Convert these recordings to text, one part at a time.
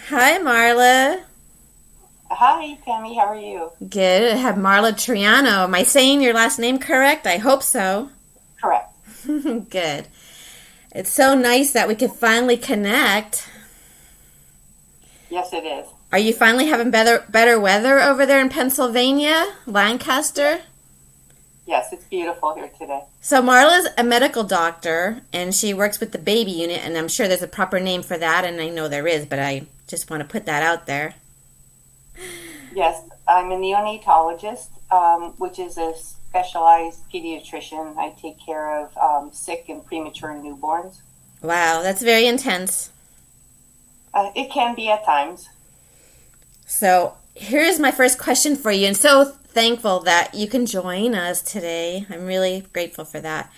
Hi, Marla. Hi, Tammy. How are you? Good. I have Marla Triano. Am I saying your last name correct? I hope so. Correct. Good. It's so nice that we could finally connect. Yes, it is. Are you finally having better weather over there in Pennsylvania, Lancaster? Yes, it's beautiful here today. So Marla's a medical doctor and she works with the baby unit, and I'm sure there's a proper name for that, and I know there is, but I just want to put that out there. Yes, I'm a neonatologist, which is a specialized pediatrician. I take care of sick and premature newborns. Wow, that's very intense. It can be at times. So here's my first question for you, and so thankful that you can join us today. I'm really grateful for that.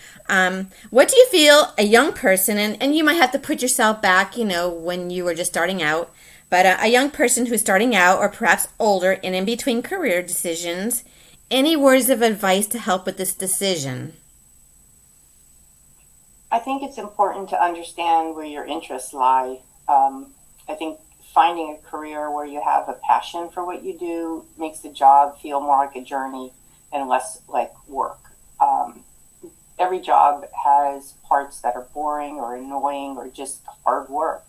What do you feel a young person, and you might have to put yourself back, when you were just starting out, but a young person who's starting out, or perhaps older and in between career decisions, any words of advice to help with this decision? I think it's important to understand where your interests lie. I think finding a career where you have a passion for what you do makes the job feel more like a journey and less like work. Um, every job has parts that are boring or annoying or just hard work.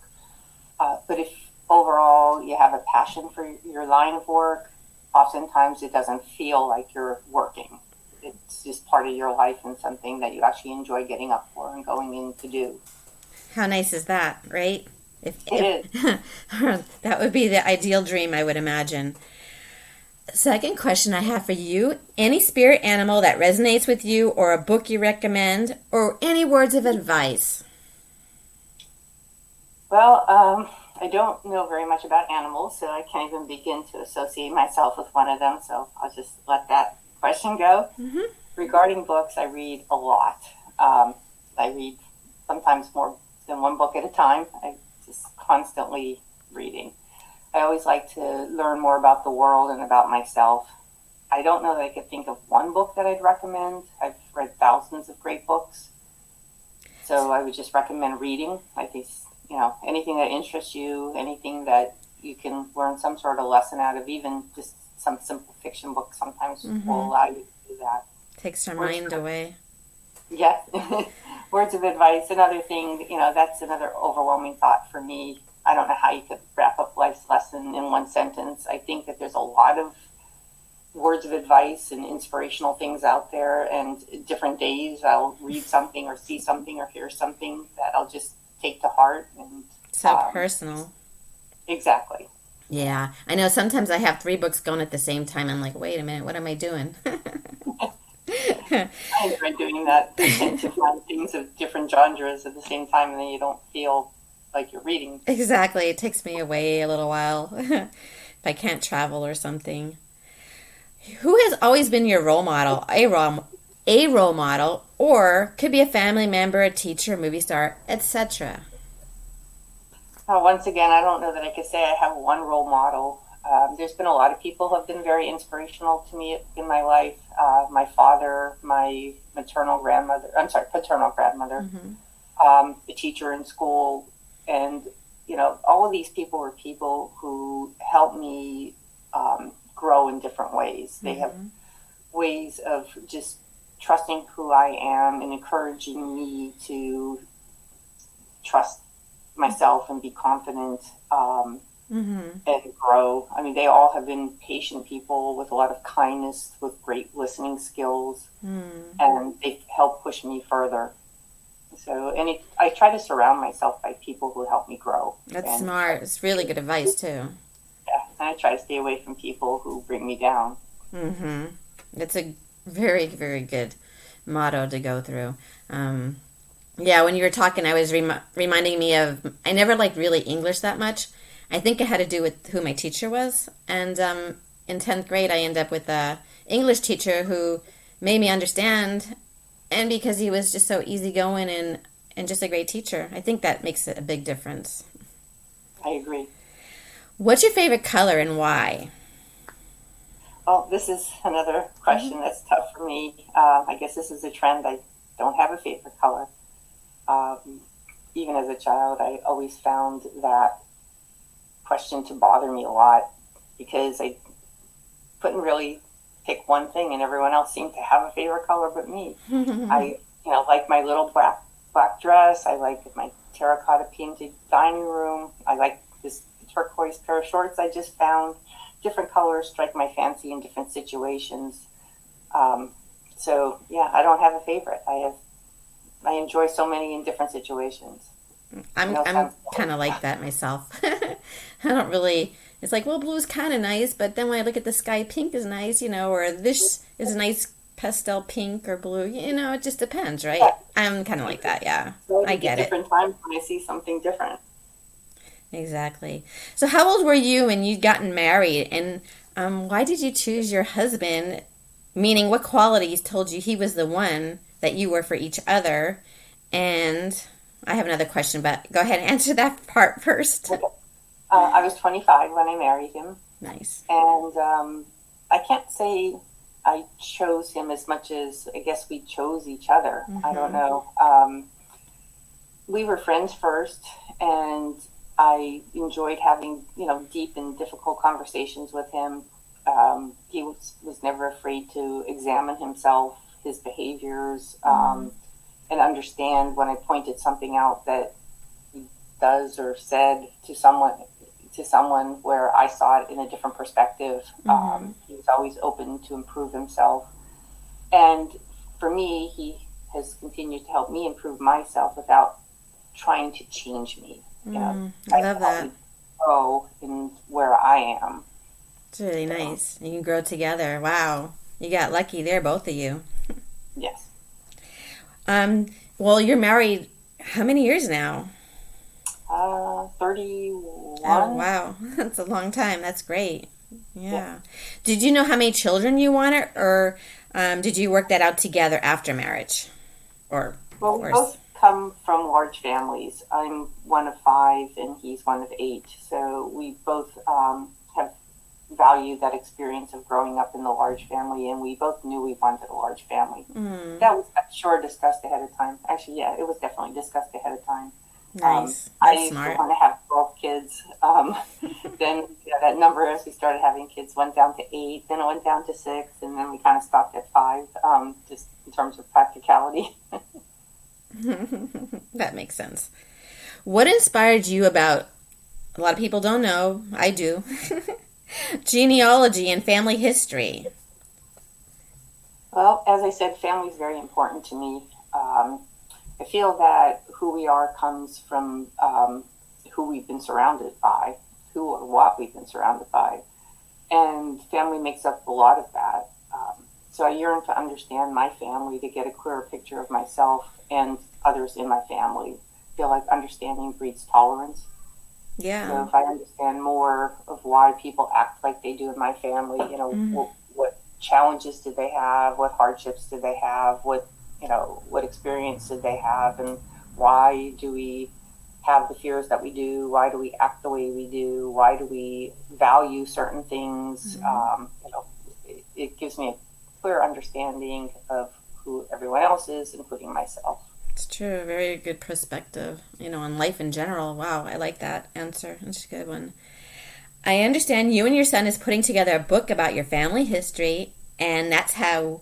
But if overall you have a passion for your line of work, oftentimes it doesn't feel like you're working. It's just part of your life and something that you actually enjoy getting up for and going in to do. How nice is that, right? It If is. that would be the ideal dream, I would imagine. Second question I have for you: any spirit animal that resonates with you, or a book you recommend, or any words of advice? Well, I don't know very much about animals, so I can't even begin to associate myself with one of them. So I'll just let that question go. Hmm. Regarding books, I read a lot. I read sometimes more than one book at a time. I just constantly reading. I always like to learn more about the world and about myself. I don't know that I could think of one book that I'd recommend. I've read thousands of great books, so I would just recommend reading. I think anything that interests you, anything that you can learn some sort of lesson out of, even just some simple fiction book sometimes will Hmm. allow you to do that. Takes our Words mind away. Yes. Words of advice. Another thing, that's another overwhelming thought for me. I don't know how you could wrap up life's lesson in one sentence. I think that there's a lot of words of advice and inspirational things out there, and different days I'll read something or see something or hear something that I'll just take to heart. And So personal. exactly. Yeah. Yeah, I know sometimes I have three books going at the same time. I'm like, wait a minute, what am I doing? I enjoy doing that. I tend to find things of different genres at the same time, and then you don't feel like you're reading. Exactly. It takes me away a little while if I can't travel or something. Who has always been your role model? A role model, or could be a family member, a teacher, movie star, etc. Once again, I don't know that I could say I have one role model. There's been a lot of people who have been very inspirational to me in my life. My father, my paternal grandmother, Hmm. the teacher in school, and all of these people were people who helped me grow in different ways. They have Hmm. ways of just trusting who I am and encouraging me to trust myself and be confident, Hmm. and grow. I mean, they all have been patient people with a lot of kindness, with great listening skills, Hmm. and they've helped push me further. So, I try to surround myself by people who help me grow, That's and smart. It's really good advice too. yeah, and I try to stay away from people who bring me down. Hmm. It's a very, very good motto to go through. Um, yeah, when you were talking, I was reminding me of, I never liked really English that much. I think it had to do with who my teacher was. And in 10th grade, I ended up with a English teacher who made me understand. And because he was just so easygoing and just a great teacher, I think that makes a big difference. I agree. What's your favorite color and why? Well, this is another Hmm. question that's tough for me. I guess this is a trend. I don't have a favorite color. Um, Even as a child, I always found that question to bother me a lot because I couldn't really pick one thing, and everyone else seemed to have a favorite color but me. I, like my little black dress. I like my terracotta painted dining room. I like this turquoise pair of shorts I just found. Different colors strike my fancy in different situations. So yeah, I don't have a favorite. I enjoy so many in different situations. I'm kind of like that myself. I don't really. It's like, well, blue's kind of nice, but then when I look at the sky, pink is nice, or this is a nice pastel pink or blue. It just depends, right? Yeah. I'm kind of like that. Yeah, So I get it. Different times when I see something different. Exactly. So, how old were you when you'd gotten married, and why did you choose your husband? Meaning, what qualities told you he was the one that you were for each other? And I have another question, but go ahead and answer that part first. Okay. I was 25 when I married him. Nice. And I can't say I chose him as much as I guess we chose each other. Mm-hmm. I don't know. We were friends first, and I enjoyed having, deep and difficult conversations with him. He was never afraid to examine himself, his behaviors, and understand when I pointed something out that he does or said to someone where I saw it in a different perspective. He was always open to improve himself. And for me, he has continued to help me improve myself without trying to change me. I love that. Grow in where I am. It's really nice. You can grow together. Wow. You got lucky there, both of you. Yes. Well, you're married how many years now? 31. Oh, wow. That's a long time. That's great. Yeah. Did you know how many children you wanted, or did you work that out together after marriage? Well, we both come from large families. I'm one of 5 and he's one of 8. So we both have valued that experience of growing up in the large family, and we both knew we wanted a large family. That was sure discussed ahead of time. Actually, yeah, it was definitely discussed ahead of time. Nice. I That's used smart. to want to have 12 kids. Then that number, as we started having kids, went down to 8, then it went down to 6, and then we kind of stopped at 5, just in terms of practicality. That makes sense. What inspired you about, a lot of people don't know, I do, genealogy and family history? Well, as I said, family is very important to me. I feel that who we are comes from who we've been surrounded by, who or what we've been surrounded by. And family makes up a lot of that. So I yearn to understand my family, to get a clearer picture of myself and others in my family. I feel like understanding breeds tolerance. Yeah. So if I understand more of why people act like they do in my family, what challenges did they have, what hardships did they have, what experience did they have, and why do we have the fears that we do? Why do we act the way we do? Why do we value certain things? It gives me a clear understanding of who everyone else is, including myself. It's true. Very good perspective, on life in general. Wow, I like that answer. That's a good one. I understand you and your son is putting together a book about your family history, and that's how,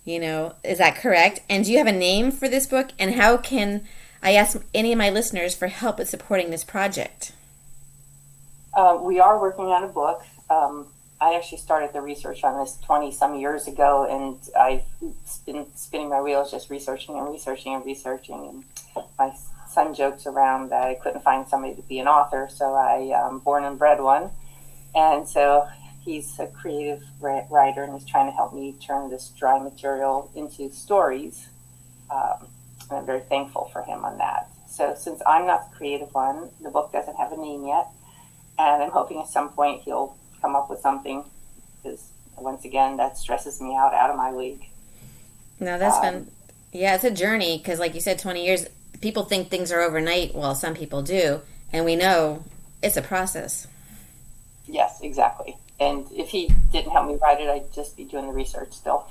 is that correct? And do you have a name for this book? And how can I ask any of my listeners for help with supporting this project? We are working on a book. I actually started the research on this 20-some years ago, and I've been spinning my wheels just researching. And my son jokes around that I couldn't find somebody to be an author, so I born and bred one. And so he's a creative writer and is trying to help me turn this dry material into stories. And I'm very thankful for him on that. So since I'm not the creative one, the book doesn't have a name yet, and I'm hoping at some point he'll come up with something, because once again, that stresses me out of my league. No, that's been, it's a journey, because like you said, 20 years, people think things are overnight. Well, some people do, and we know it's a process. Yes, exactly. And if he didn't help me write it, I'd just be doing the research still,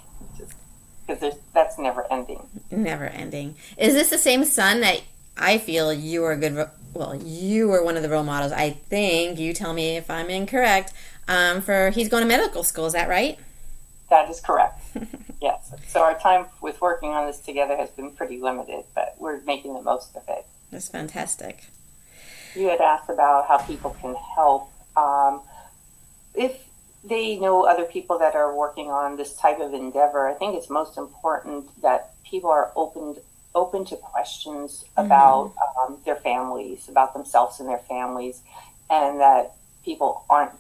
because that's never ending. Never ending. Is this the same son that I feel you are a good, well, you were one of the role models. I think, you tell me if I'm incorrect, for he's going to medical school. Is that right? That is correct. Yes. So our time with working on this together has been pretty limited, but we're making the most of it. That's fantastic. You had asked about how people can help. If they know other people that are working on this type of endeavor, I think it's most important that people are open to questions about their families, about themselves and their families, and that people aren't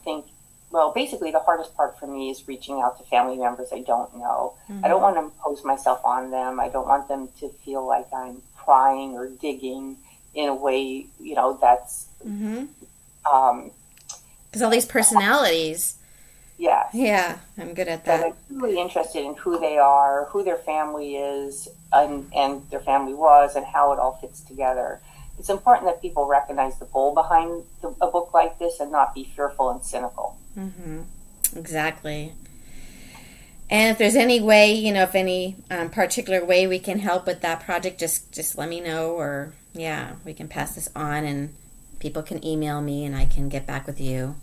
well, basically the hardest part for me is reaching out to family members I don't know. I don't want to impose myself on them. I don't want them to feel like I'm prying or digging in a way, that's Because all these personalities. yes. Yeah, I'm good at That that. I'm really interested in who they are, who their family is, and their family was, and how it all fits together. It's important that people recognize the goal behind a book like this and not be fearful and cynical. Exactly. And if there's any way, if any particular way we can help with that project, just let me know, or yeah, we can pass this on, and people can email me, and I can get back with you.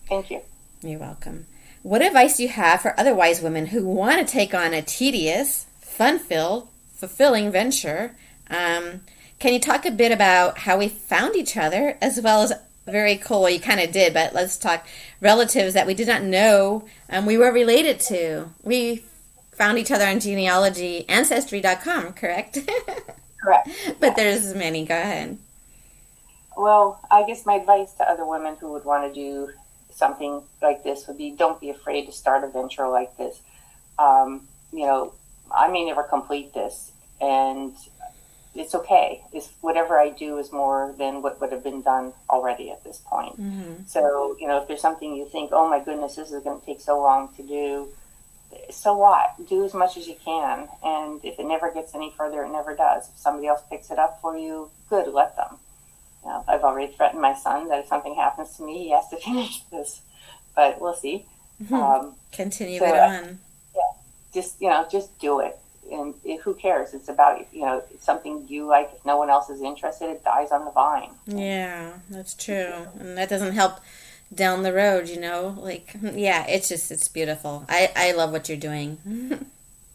Thank you. You're welcome. What advice do you have for other wise women who want to take on a tedious, fun-filled, fulfilling venture? Can you talk a bit about how we found each other, as well as very cool, well, you kind of did, but let's talk relatives that we did not know we were related to. We found each other on Genealogy, Ancestry.com, correct? Correct. But there's many. Go ahead. Well, I guess my advice to other women who would want to do something like this would be, don't be afraid to start a venture like this. I may never complete this, and it's okay. Whatever I do is more than what would have been done already at this point. So, if there's something you think, oh my goodness, this is going to take so long to do, so what? Do as much as you can. And if it never gets any further, it never does. If somebody else picks it up for you, good, let them. I've already threatened my son that if something happens to me, he has to finish this. But we'll see. Continue it on. Yeah, just do it. And who cares? It's about, it's something you like. If no one else is interested, it dies on the vine. Yeah, that's true. And that doesn't help down the road, yeah, it's beautiful. I love what you're doing.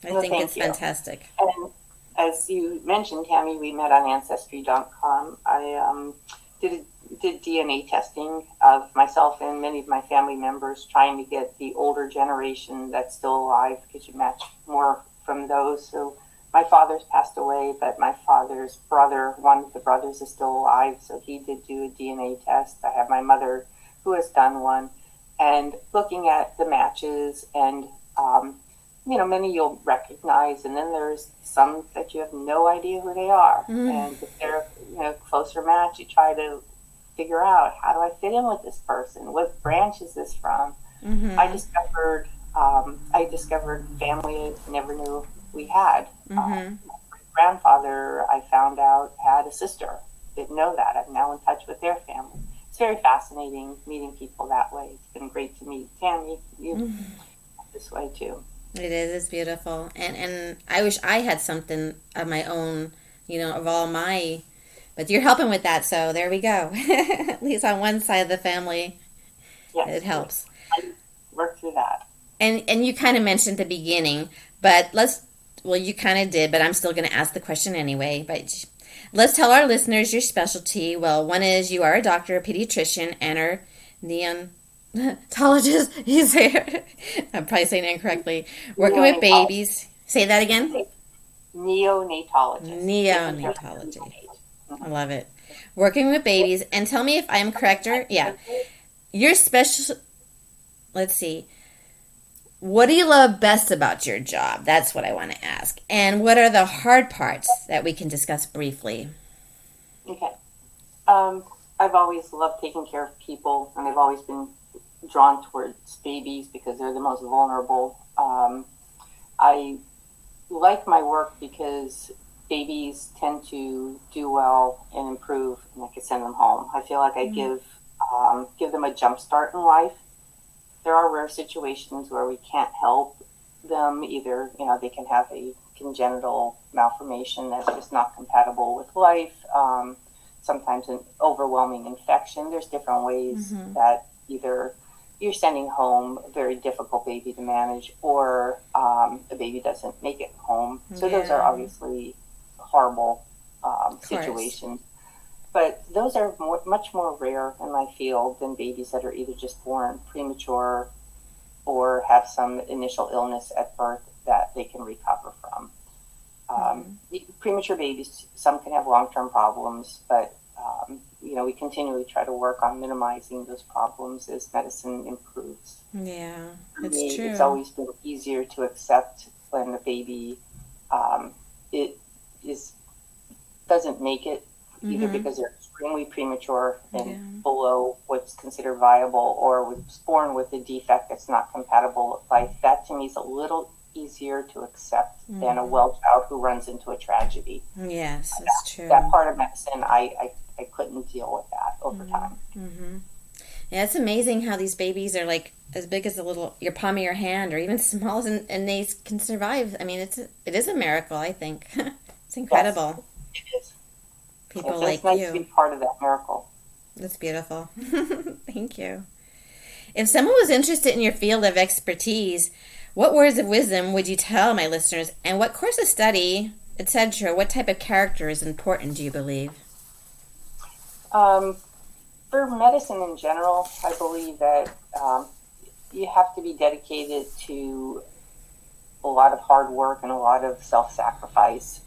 I think it's fantastic. And as you mentioned, Tammy, we met on Ancestry.com. I did DNA testing of myself and many of my family members, trying to get the older generation that's still alive, because you match more from those. So my father's passed away, but my father's brother, one of the brothers, is still alive, so he did do a DNA test. I have my mother who has done one, and looking at the matches, and many you'll recognize, and then there's some that you have no idea who they are. And if they're closer match, you try to figure out, how do I fit in with this person? What branch is this from? I discovered family I never knew we had. My grandfather, I found out, had a sister. Didn't know that. I'm now in touch with their family. It's very fascinating meeting people that way. It's been great to meet Tammy, you this way too. It is. It's beautiful. And I wish I had something of my own, of all my, but you're helping with that, so there we go. At least on one side of the family, yes, it helps. I work through that. And you kind of mentioned at the beginning, but you kind of did, but I'm still going to ask the question anyway. But let's tell our listeners your specialty. Well, one is you are a doctor, a pediatrician, and are neonatologist. He's here. I'm probably saying it incorrectly. Working with babies. Say that again. Neonatologist. Neonatology. I love it. Working with babies. And tell me if I'm correct or, yeah. Your special, let's see. What do you love best about your job? That's what I want to ask. And what are the hard parts that we can discuss briefly? Okay. I've always loved taking care of people, and I've always been drawn towards babies because they're the most vulnerable. I like my work because babies tend to do well and improve, and I can send them home. I feel like I give them a jump start in life. There are rare situations where we can't help them. Either, they can have a congenital malformation that's just not compatible with life. Sometimes an overwhelming infection. There's different ways that either you're sending home a very difficult baby to manage, or a baby doesn't make it home. So those are obviously horrible situations. But those are much more rare in my field than babies that are either just born premature or have some initial illness at birth that they can recover from. Premature babies, some can have long-term problems, but we continually try to work on minimizing those problems as medicine improves. Yeah, For it's me, true. it's always been easier to accept when the baby doesn't make it, either because they're extremely premature and below what's considered viable, or was born with a defect that's not compatible with life. That to me is a little easier to accept than a well child who runs into a tragedy. Yes, it's true. That part of medicine, I couldn't deal with that over time. Yeah, it's amazing how these babies are like as big as your palm of your hand, or even small, and they can survive. I mean, it is a miracle, I think. It's incredible. Yes, it is. People it's like nice you. to be part of that miracle. That's beautiful. Thank you. If someone was interested in your field of expertise, what words of wisdom would you tell my listeners, and what course of study, etc., what type of character is important, do you believe? For medicine in general, I believe that you have to be dedicated to a lot of hard work and a lot of self-sacrifice.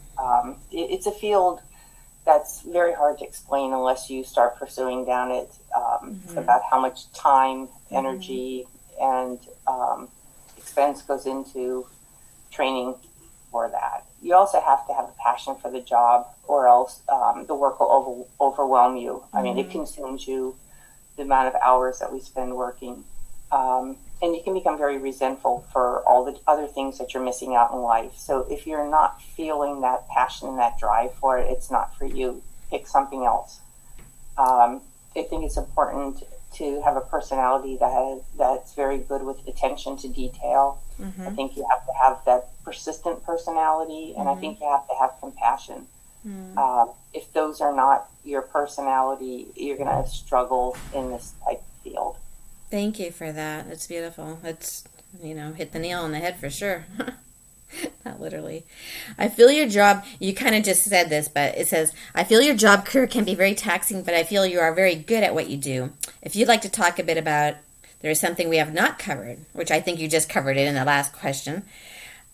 It's a field that's very hard to explain unless you start pursuing down it, about how much time, energy, and expense goes into training for that. You also have to have a passion for the job, or else the work will overwhelm you. I mean, it consumes you, the amount of hours that we spend working. And you can become very resentful for all the other things that you're missing out in life. So if you're not feeling that passion and that drive for it, it's not for you. Pick something else. I think it's important to have a personality that's very good with attention to detail. I think you have to have that persistent personality, and I think you have to have compassion. If those are not your personality, you're going to struggle in this type of field. Thank you for that. It's beautiful. It's, hit the nail on the head for sure. Not literally. I feel your job, you kind of just said this, but it says, I feel your job career can be very taxing, but I feel you are very good at what you do. If you'd like to talk a bit about, there is something we have not covered, which I think you just covered it in the last question.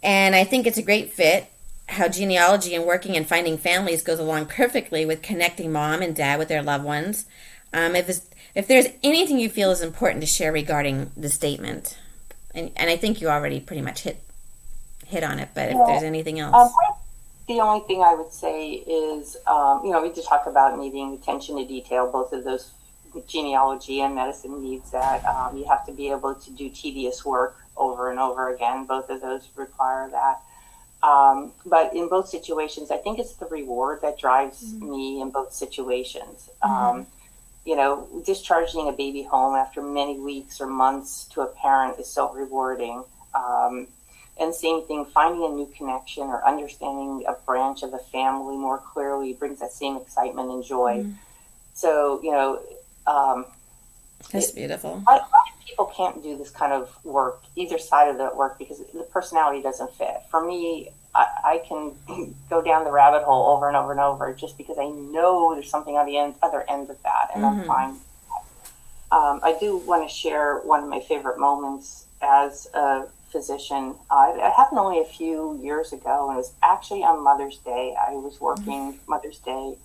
And I think it's a great fit, how genealogy and working and finding families goes along perfectly with connecting mom and dad with their loved ones. If there's anything you feel is important to share regarding the statement, and I think you already pretty much hit on it, but if there's anything else. The only thing I would say is, we did talk about needing attention to detail. Both of those, genealogy and medicine, needs that. You have to be able to do tedious work over and over again. Both of those require that. But in both situations, I think it's the reward that drives me in both situations. Discharging a baby home after many weeks or months to a parent is so rewarding. And same thing, finding a new connection or understanding a branch of the family more clearly brings that same excitement and joy. So, that's beautiful. A lot of people can't do this kind of work, either side of the work, because the personality doesn't fit. For me, I can go down the rabbit hole over and over and over just because I know there's something on the other end of that, and I'm fine. I do want to share one of my favorite moments as a physician. It happened only a few years ago, and it was actually on Mother's Day. I was working Mother's Day,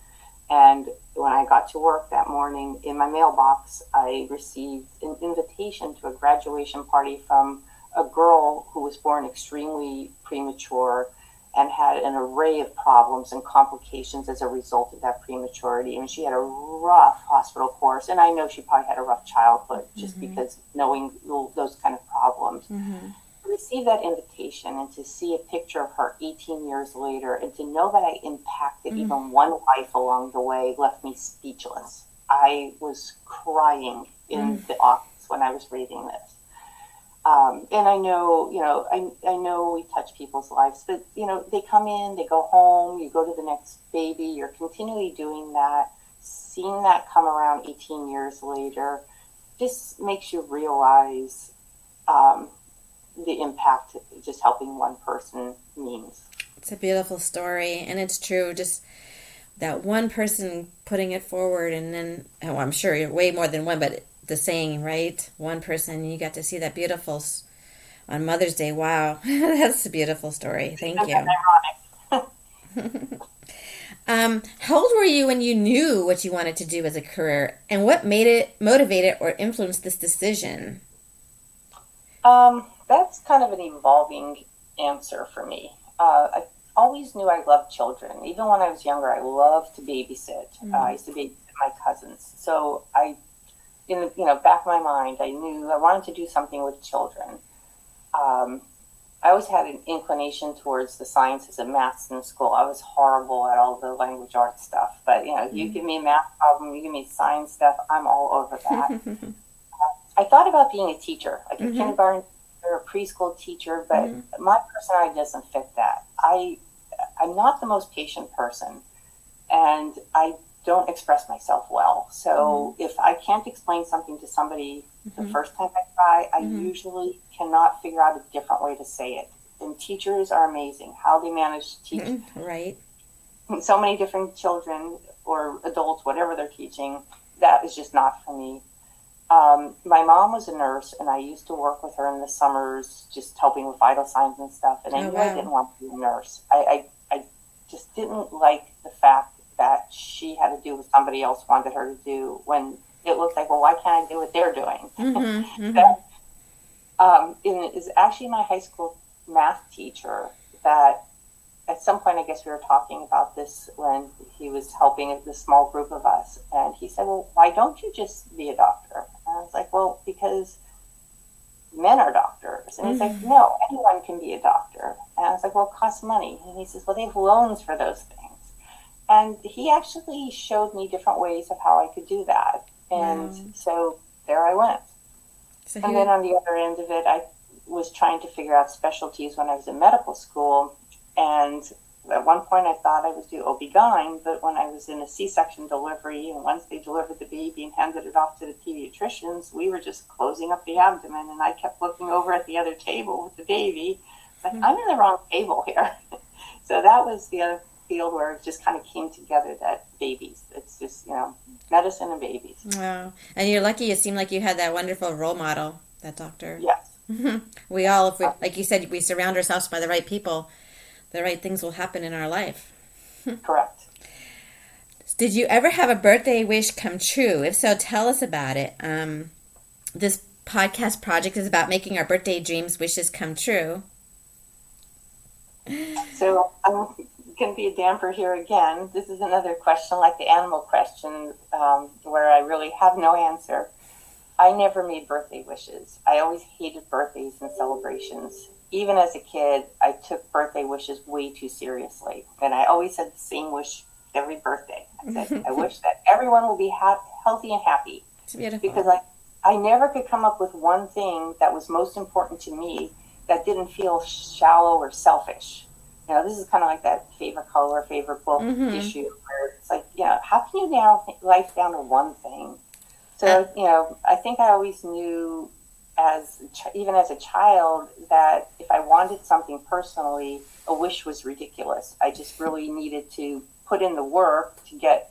and when I got to work that morning, in my mailbox, I received an invitation to a graduation party from a girl who was born extremely premature and had an array of problems and complications as a result of that prematurity. And she had a rough hospital course, and I know she probably had a rough childhood just because knowing those kind of problems. To receive that invitation and to see a picture of her 18 years later, and to know that I impacted even one life along the way, left me speechless. I was crying in the office when I was reading this. And I know, I know we touch people's lives, but, they come in, they go home, you go to the next baby, you're continually doing that. Seeing that come around 18 years later just makes you realize the impact just helping one person means. It's a beautiful story, and it's true. Just that one person putting it forward, and then, oh, I'm sure you're way more than one, but the saying, right? One person, you got to see that beautiful on Mother's Day. Wow, that's a beautiful story. Thank you. How old were you when you knew what you wanted to do as a career, and what made it motivated or influenced this decision? That's kind of an evolving answer for me. I always knew I loved children. Even when I was younger, I loved to babysit. I used to babysit my cousins. So back in my mind, I knew I wanted to do something with children. I always had an inclination towards the sciences and maths in school. I was horrible at all the language arts stuff. But, you give me a math problem, you give me science stuff, I'm all over that. I thought about being a teacher, like a kindergarten or a preschool teacher, but my personality doesn't fit that. I'm not the most patient person, and I don't express myself well. So if I can't explain something to somebody the first time I try, I usually cannot figure out a different way to say it. And teachers are amazing, how they manage to teach right. so many different children or adults, whatever they're teaching. That is just not for me. My mom was a nurse, and I used to work with her in the summers, just helping with vital signs and stuff. And I knew I didn't want to be a nurse. I just didn't like the fact that she had to do what somebody else wanted her to do, when it looked like, well, why can't I do what they're doing? It is actually my high school math teacher that at some point, I guess we were talking about this when he was helping the small group of us. And he said, well, why don't you just be a doctor? And I was like, well, because men are doctors. And he's like, no, anyone can be a doctor. And I was like, well, it costs money. And he says, well, they have loans for those things. And he actually showed me different ways of how I could do that. And so there I went. And then on the other end of it, I was trying to figure out specialties when I was in medical school. And at one point I thought I would do OB-GYN, but when I was in a C-section delivery, and once they delivered the baby and handed it off to the pediatricians, we were just closing up the abdomen, and I kept looking over at the other table with the baby. Like, I'm in the wrong table here. So that was the other field where it just kind of came together, that babies. It's just, medicine and babies. Wow. And you're lucky. It seemed like you had that wonderful role model, that doctor. Yes. We all, if we, like you said, we surround ourselves by the right people, the right things will happen in our life. Correct. Did you ever have a birthday wish come true? If so, tell us about it. This podcast project is about making our birthday dreams, wishes come true. So I'm going to be a damper here again. This is another question like the animal question, where I really have no answer. I never made birthday wishes. I always hated birthdays and celebrations. Even as a kid, I took birthday wishes way too seriously. And I always said the same wish every birthday. I said, I wish that everyone will be healthy and happy. It's beautiful. Because I never could come up with one thing that was most important to me that didn't feel shallow or selfish. This is kind of like that favorite color, favorite book issue, where it's like, how can you narrow life down to one thing? So, I think I always knew, even as a child, that if I wanted something personally, a wish was ridiculous. I just really needed to put in the work to get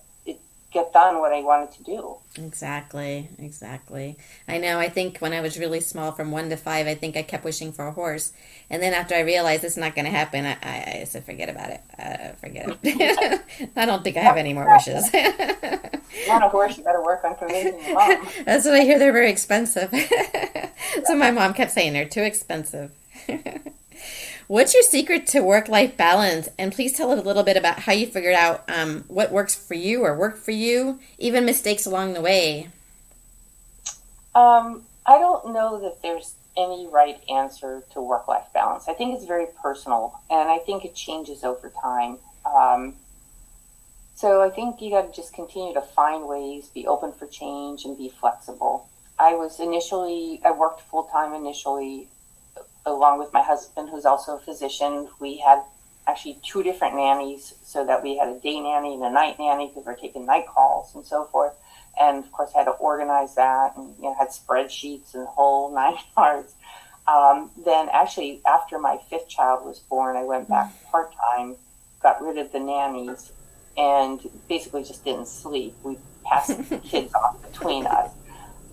done what I wanted to do. Exactly. I know. I think when I was really small, from 1 to 5, I think I kept wishing for a horse. And then after I realized it's not going to happen, I said, forget about it. Forget it. I don't think I have any more wishes. You want a horse, you better work on convincing your mom. That's what I hear. They're very expensive. So my mom kept saying they're too expensive. What's your secret to work-life balance? And please tell us a little bit about how you figured out what works for you or worked for you, even mistakes along the way. I don't know that there's any right answer to work-life balance. I think it's very personal, and I think it changes over time. So I think you got to just continue to find ways, be open for change, and be flexible. I worked full time initially along with my husband, who's also a physician. We had actually two different nannies, so that we had a day nanny and a night nanny because we're taking night calls and so forth. And of course, I had to organize that, and had spreadsheets and the whole nine yards. Then, actually, after my fifth child was born, I went back part time, got rid of the nannies, and basically just didn't sleep. We passed the kids off between us.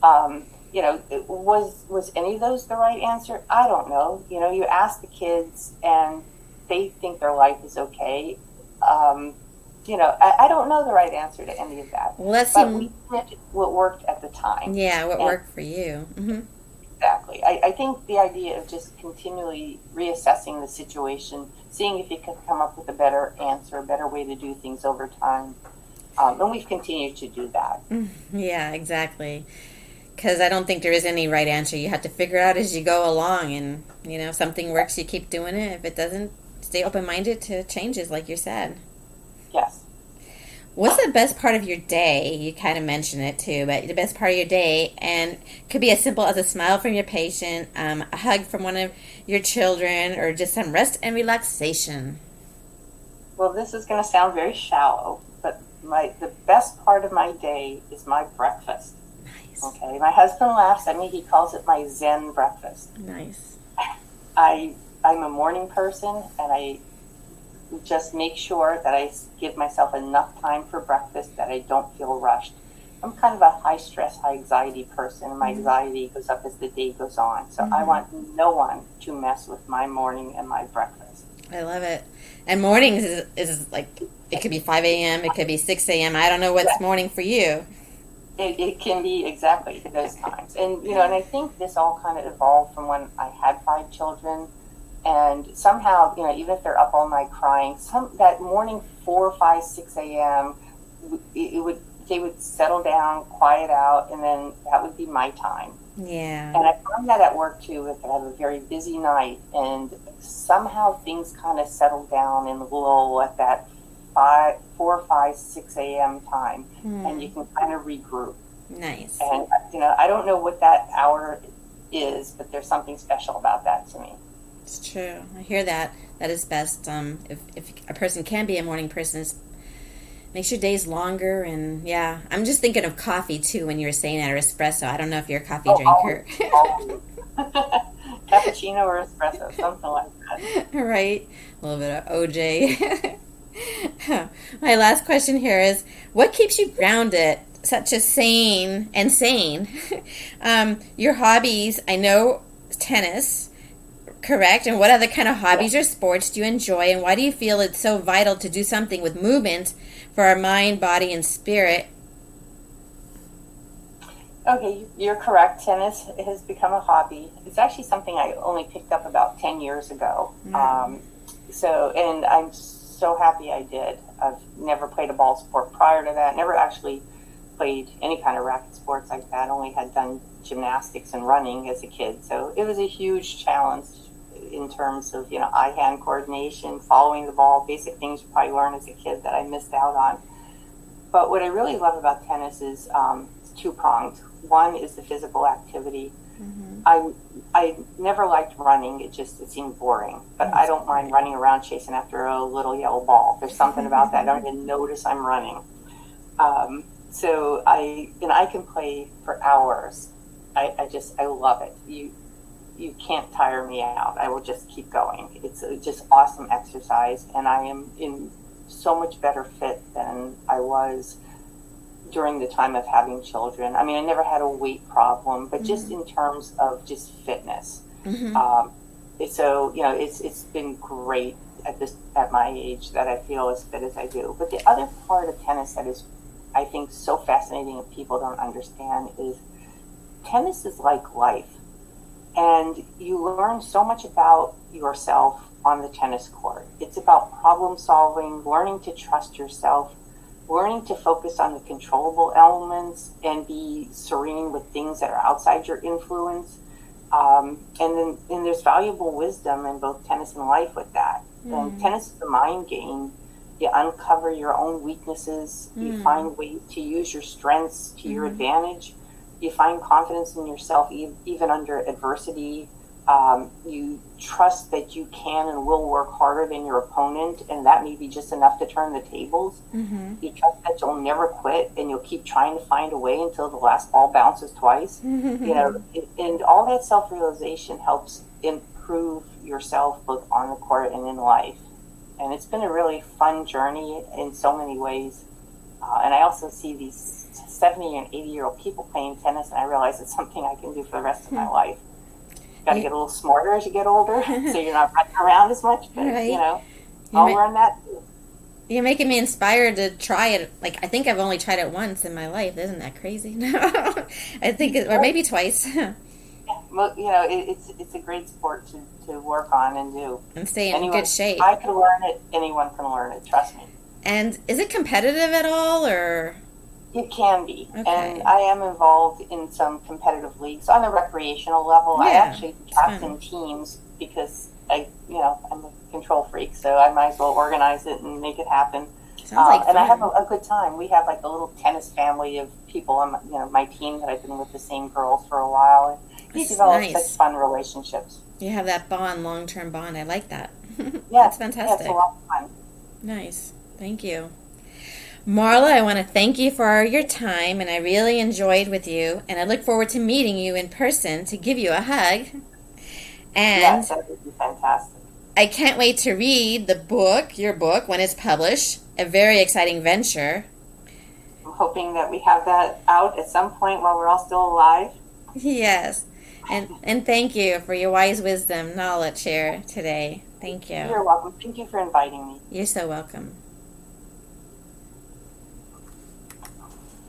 Was any of those the right answer? I don't know. You ask the kids and they think their life is okay. I don't know the right answer to any of that. Well, but we did what worked at the time. Yeah, what worked for you. Mm-hmm. Exactly. I think the idea of just continually reassessing the situation, seeing if you can come up with a better answer, a better way to do things over time. And we've continued to do that. Yeah, exactly. Because I don't think there is any right answer. You have to figure out as you go along. And, if something works, you keep doing it. If it doesn't, stay open-minded to changes, like you said. Yes. What's the best part of your day? You kind of mentioned it too, but the best part of your day, and could be as simple as a smile from your patient, a hug from one of your children, or just some rest and relaxation. Well, this is going to sound very shallow, but the best part of my day is my breakfast. Nice. Okay, my husband laughs at me. He calls it my Zen breakfast. Nice. I'm a morning person, and I just make sure that I give myself enough time for breakfast, that I don't feel rushed. I'm kind of a high stress, high anxiety person, and my anxiety goes up as the day goes on. So I want no one to mess with my morning and my breakfast. I love it. And mornings is like, it could be 5 a.m., it could be 6 a.m. I don't know what's morning for you. It can be exactly those times. And, and I think this all kind of evolved from when I had 5 children. And somehow, even if they're up all night crying, that morning 4, 5, 6 a.m., they would settle down, quiet out, and then that would be my time. Yeah. And I find that at work too, if I have a very busy night and somehow things kind of settle down and lull at that 4, 5, 6 a.m. time, and you can kind of regroup. Nice. And, I don't know what that hour is, but there's something special about that to me. It's true. I hear that. That is best. If a person can be a morning person, it makes your days longer. And yeah, I'm just thinking of coffee too when you were saying that, or espresso. I don't know if you're a coffee drinker. Cappuccino or espresso, something like that. Right. A little bit of OJ. My last question here is, what keeps you grounded, such as sane? Your hobbies, I know tennis, correct? And what other kind of hobbies or sports do you enjoy, and why do you feel it's so vital to do something with movement for our mind, body, and spirit? Okay, you're correct. Tennis has become a hobby. It's actually something I only picked up about 10 years ago. And I'm so happy I did. I've never played a ball sport prior to that, never actually played any kind of racket sports like that, only had done gymnastics and running as a kid. So it was a huge challenge in terms of, eye-hand coordination, following the ball, basic things you probably learn as a kid that I missed out on. But what I really love about tennis is two-pronged. One is the physical activity. I never liked running. It seemed boring. But I don't mind running around chasing after a little yellow ball. There's something about that. I don't even notice I'm running. So I can play for hours. I love it. You can't tire me out. I will just keep going. It's just awesome exercise, and I am in so much better fit than I was during the time of having children. I mean, I never had a weight problem, but just in terms of just fitness. So it's been great at my age that I feel as fit as I do. But the other part of tennis that is, I think, so fascinating and people don't understand is tennis is like life. And you learn so much about yourself on the tennis court. It's about problem solving, learning to trust yourself, learning to focus on the controllable elements and be serene with things that are outside your influence. And there's valuable wisdom in both tennis and life with that. And tennis is a mind game. You uncover your own weaknesses. You find ways to use your strengths to your advantage. You find confidence in yourself even under adversity. You trust that you can and will work harder than your opponent, and that may be just enough to turn the tables. Mm-hmm. You trust that you'll never quit, and you'll keep trying to find a way until the last ball bounces twice. And all that self-realization helps improve yourself both on the court and in life. And it's been a really fun journey in so many ways. And I also see these 70 and 80-year-old people playing tennis, and I realize it's something I can do for the rest of my life. Got to get a little smarter as you get older, so you're not running around as much. But, Right. I'll learn that too. You're making me inspired to try it. Like, I think I've only tried it once in my life. Isn't that crazy? I think, or maybe twice. Well, it's a great sport to work on and do. And stay in good shape. I can learn it. Anyone can learn it. Trust me. And is it competitive at all, or? It can be. Okay. And I am involved in some competitive leagues on the recreational level. Yeah, I actually captain teams because I'm a control freak, so I might as well organize it and make it happen. Sounds like and fun. I have a good time. We have like a little tennis family of people on my team that I've been with the same girls for a while. And we develop such fun relationships. You have that bond, long-term bond. I like that. Yeah, That's fantastic. Yeah, it's a lot of fun. Nice. Thank you. Marla, I want to thank you for your time, and I really enjoyed with you, and I look forward to meeting you in person to give you a hug. And yes, that would be fantastic. I can't wait to read your book, when it's published. A very exciting venture. I'm hoping that we have that out at some point while we're all still alive. Yes. And thank you for your wise wisdom, knowledge here today. Thank you. You're welcome. Thank you for inviting me. You're so welcome.